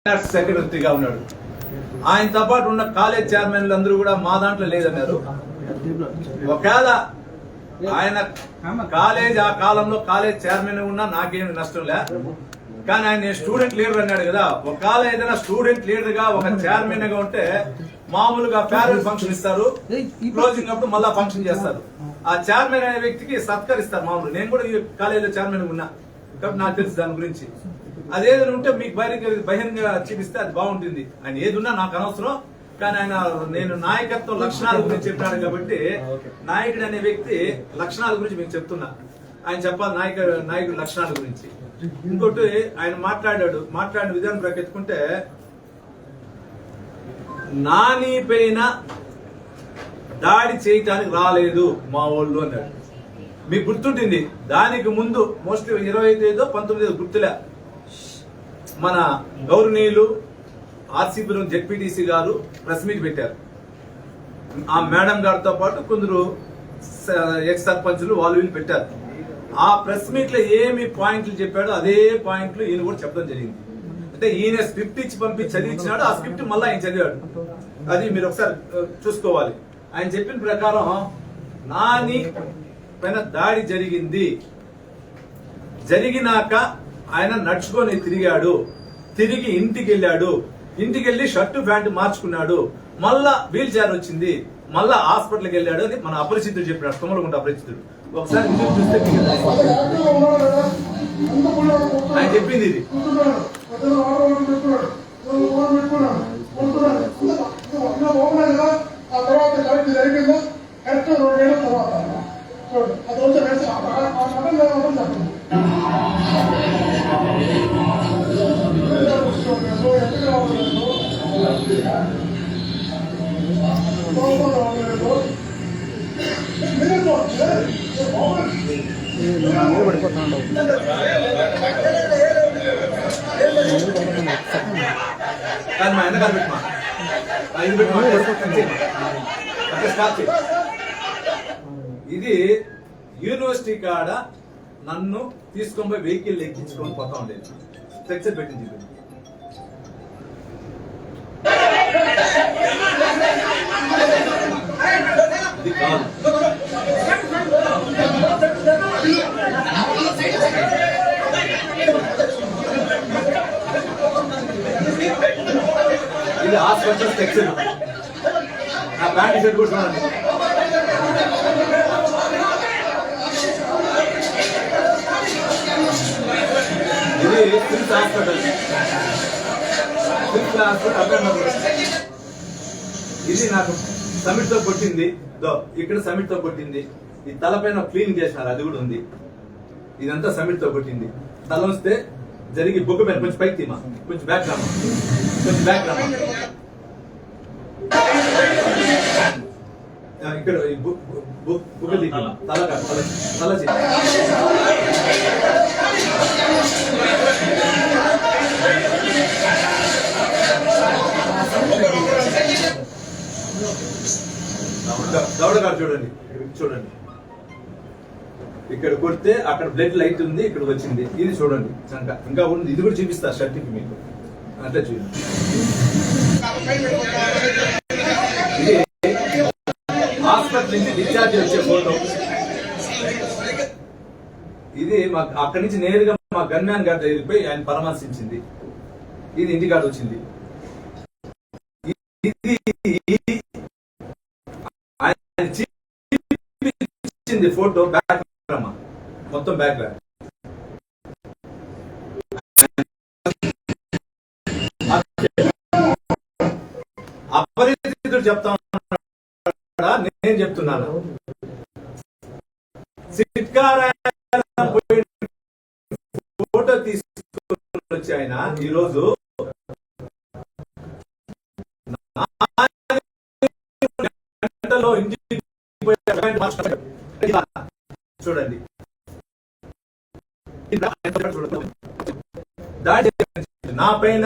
సెక్రటరీగా ఉన్నాడు. ఆయనతో పాటు ఉన్న కాలేజ్ చైర్మన్లు అందరూ కూడా మా దాంట్లో లేదన్నారు. ఒకవేళ ఆయన కాలేజ్ ఆ కాలంలో కాలేజ్ చైర్మన్ ఉన్నా నాకేమి నష్టం లే, కానీ ఆయన స్టూడెంట్ లీడర్ అన్నాడు కదా. ఒకవేళ ఏదైనా స్టూడెంట్ లీడర్ గా ఒక చైర్మన్ గా ఉంటే మామూలుగా ఫేర్వెల్ ఫంక్షన్ ఇస్తారు, క్లోజింగ్ అప్పుడు మళ్ళా ఫంక్షన్ చేస్తారు. ఆ చైర్మన్ అనే వ్యక్తికి సత్కరిస్తారు మామూలు. నేను కూడా ఈ కాలేజీలో చైర్మన్ ఉన్నా కాబట్టి నాకు తెలుసు దాని గురించి. అదేదైనా ఉంటే మీకు బహిరంగ చూపిస్తే అది బాగుంటుంది. ఆయన ఏదున్నా నాకు అనవసరం, కానీ ఆయన నేను నాయకత్వ లక్షణాల గురించి చెప్పాడు కాబట్టి నాయకుడు అనే వ్యక్తి లక్షణాల గురించి మీకు చెప్తున్నా. ఆయన చెప్పాలి నాయకుడి లక్షణాల గురించి. ఇంకోటి ఆయన మాట్లాడిన విధానం ప్రకెత్తుకుంటే నాని పైన దాడి చేయటానికి రాలేదు మా వాళ్ళు అన్నాడు. మీకు గుర్తుంటుంది, దానికి ముందు మోస్ట్లీ 25 19 గుర్తులే, మన గౌరవనీయులు ఆర్సీపురం జెడ్పీటీసీ గారు ప్రెస్ మీట్ పెట్టారు. ఆ మేడం గారితో పాటు కొందరు ఎక్స్ సర్పంచులు వాళ్ళు వీళ్ళు పెట్టారు. ఆ ప్రెస్ మీట్ లో ఏమి పాయింట్లు చెప్పాడో అదే పాయింట్లు ఈయన కూడా చెప్పడం జరిగింది. అంటే ఈయన స్క్రిప్ట్ ఇచ్చి పంపించి చదివించినాడు, ఆ స్క్రిప్ట్ మళ్ళీ ఆయన చదివాడు. అది మీరు ఒకసారి చూసుకోవాలి. ఆయన చెప్పిన ప్రకారం నాని పైన దాడి జరిగింది, జరిగినాక ఆయన నడుచుకొని తిరిగాడు, తిరిగి ఇంటికి వెళ్ళాడు, ఇంటికి వెళ్ళి షర్టు ప్యాంటు మార్చుకున్నాడు, మళ్ళా వీల్ చైర్ వచ్చింది, మళ్ళా హాస్పిటల్కి వెళ్ళాడు అని మన అపరిచితుడు చెప్పాడు. తుమ్మలగుంట అపరిచితుడు. ఒకసారి చూస్తే ఆయన చెప్పింది ఇది. ఇది యూనివర్సిటీ కాడ నన్ను తీసుకొని పోయి వెహికల్ ఎక్కించుకొని పోతా ఉండేది. స్ట్రక్చర్ పెట్టింది. ఇది కాదు, ఇది హాస్పిటల్ స్ట్రక్చర్. నా ప్యాంట్ షర్ట్ కూడా చూడండి. ఇది సిల్క్ హాస్పిటల్. ఇది నాకు సమిట్ తో కొట్టింది. ఇక్కడ సమిట్ తో కొట్టింది. ఈ తలపైన క్లీన్ చేసినారు, అది కూడా ఉంది. ఇదంతా సమిట్ తో కొట్టింది. తల వస్తే జరిగి బుగ్గ పైన కొంచెం పైకి తీమా, కొంచెం బ్యాక్ రామా, కొంచెం బ్యాక్ రామా. ఇక్కడ బుగ్గ తల తల దవడ గారు చూడండి, చూడండి. ఇక్కడ కొడితే అక్కడ బ్లడ్ లైట్ ఉంది, ఇక్కడ వచ్చింది. ఇది చూడండి చంక ఇంకా ఉంది. ఇది కూడా చూపిస్తా షర్ట్కి మీకు. అట్లా చూడండి. ఇది హాస్పిటల్ నుంచి డిశ్చార్జ్ వచ్చే ఫోటో. ఇది అక్కడి నుంచి నేరుగా మా గన్మ్యాన్ గారి దగ్గరికి ఆయన పరామర్శించింది. ఇది ఇంటికాడ వచ్చింది. ఇది ఫోటో బ్యాక్ మొత్తం బ్యాక్ బ్యాక్. అపరిచితుడు చెప్తా ఉన్నాడా, నేను చెప్తున్నాను. ఫోటో తీసుకొని వచ్చి ఆయన ఈరోజు గంటలో ఇంటికి చూడండి. దాడి నా పైన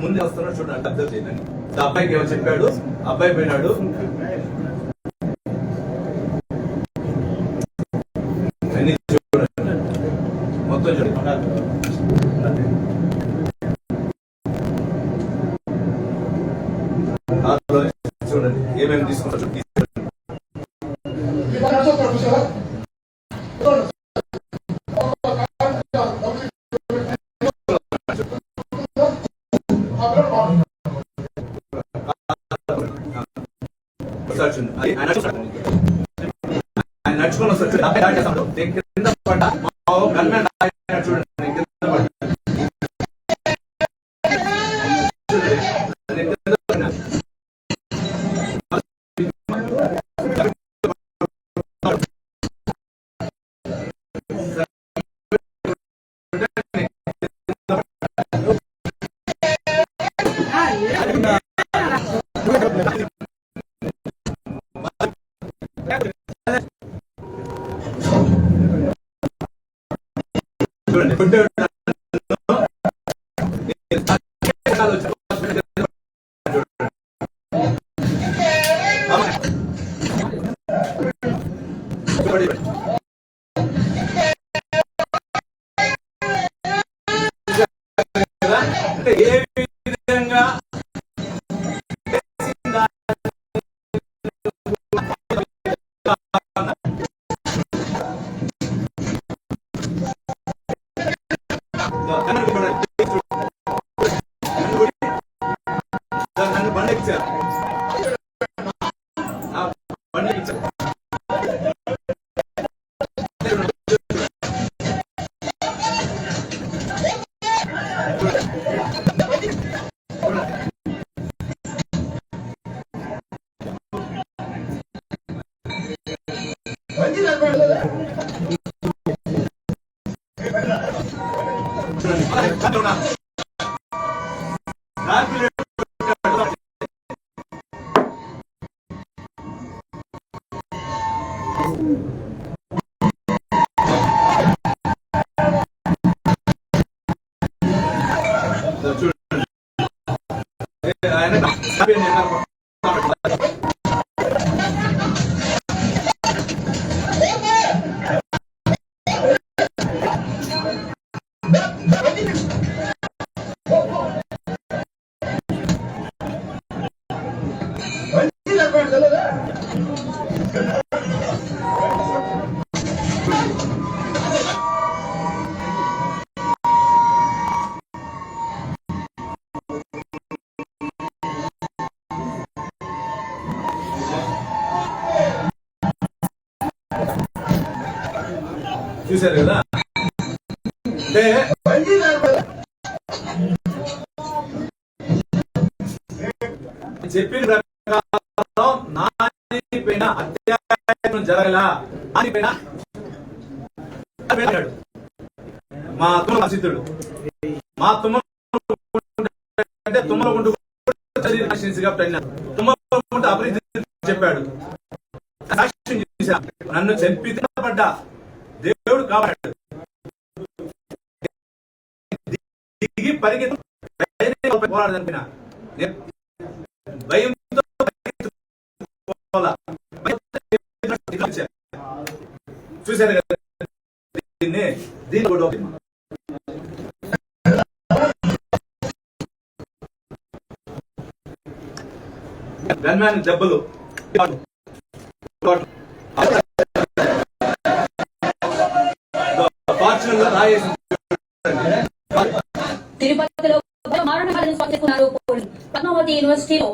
ముందే వస్తున్నాడు చూడండి, అబ్జర్వ్ చేయండి. అబ్బాయికి ఏమో చెప్పాడు, అబ్బాయి పోయినాడు. అన్ని చూడండి, మొత్తం చూడండి. చూడండి ఏమేమి తీసుకుంటారు. ఆయన నడుచుకుని వస్తాడు కింద పడ్డ చూడండి. అంటే ఏ విధంగా నన్ను బండెక్కించారు, బండెక్కించారు. చూశారు కదా. అంటే చెప్పిన ప్రకారం నాని పైన అత్యాచారం జరగలా, నాని పైన మా తుమ్మల సిద్ధుడు, మా తుమ్మల అంటే తుమ్మలగుండు తుమ్మలగుంట అభివృద్ధి చెప్పాడు. సాక్ష్యం చేశా, నన్ను చంపి తినబడ్డా దేవుడు కాపాడాడు. దిగి పరిగెత్తి పోరాడదనిపిన భయంతో చూశారు కదా. దీన్ని కూడా గన్మ్యాన్ దెబ్బలు తిరుపతిలో మారణాలను స్వాగతిస్తున్నారు. పద్మావతి యూనివర్సిటీలో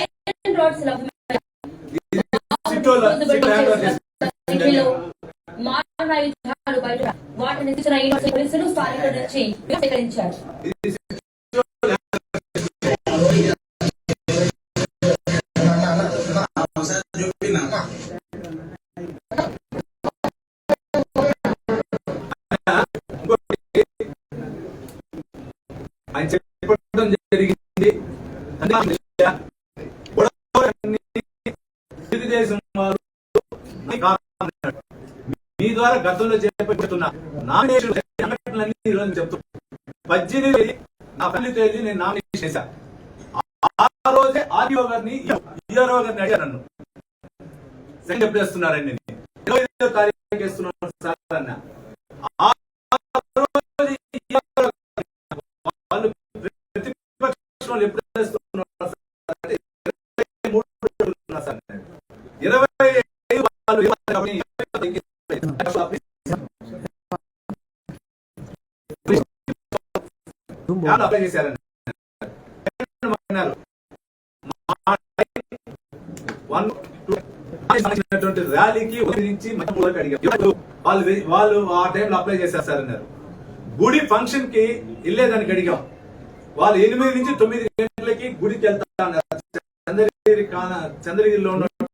ఐరన్ రాడ్స్ మారణాయుధాలు బయట వాటిని తెచ్చిన యూనివర్సిటీ పోలీసులు స్థానికుల నుంచి సేకరించారు. ఆయన చెప్పడం జరిగింది. తెలుగుదేశం వారు మీ ద్వారా గతంలో చేపడుతున్న నామినేషన్ చెప్తూ 18 నా ఫ్యామిలీతో వెళ్ళి నేను నామినేషన్ చేశా. ఆ రోజే ఆర్డీఓ గారిని ఈఆర్ఓ గారిని అడిగాను, నన్ను సెకండ్ ఎప్పుడు వేస్తున్నారండి, 25వ తారీఖు వేస్తున్నాను సార్ అన్న. ఆ రోజు ERO వాళ్ళు ప్రతిపక్షంలో ఎప్పుడు వేస్తున్నారు సార్ అంటే 23 సార్, 25 వాళ్ళు అప్లై చేశారని ర్యాలీకి నుంచి వాళ్ళు ఆ టైంలో అప్లై చేశారు సార్ అన్నారు. గుడి ఫంక్షన్ కి వెళ్ళేదానికి అడిగాం, వాళ్ళు 8 నుంచి 9 గంటలకి గుడికి వెళ్తా అన్నారు. చంద్రగిరిలో ఉన్న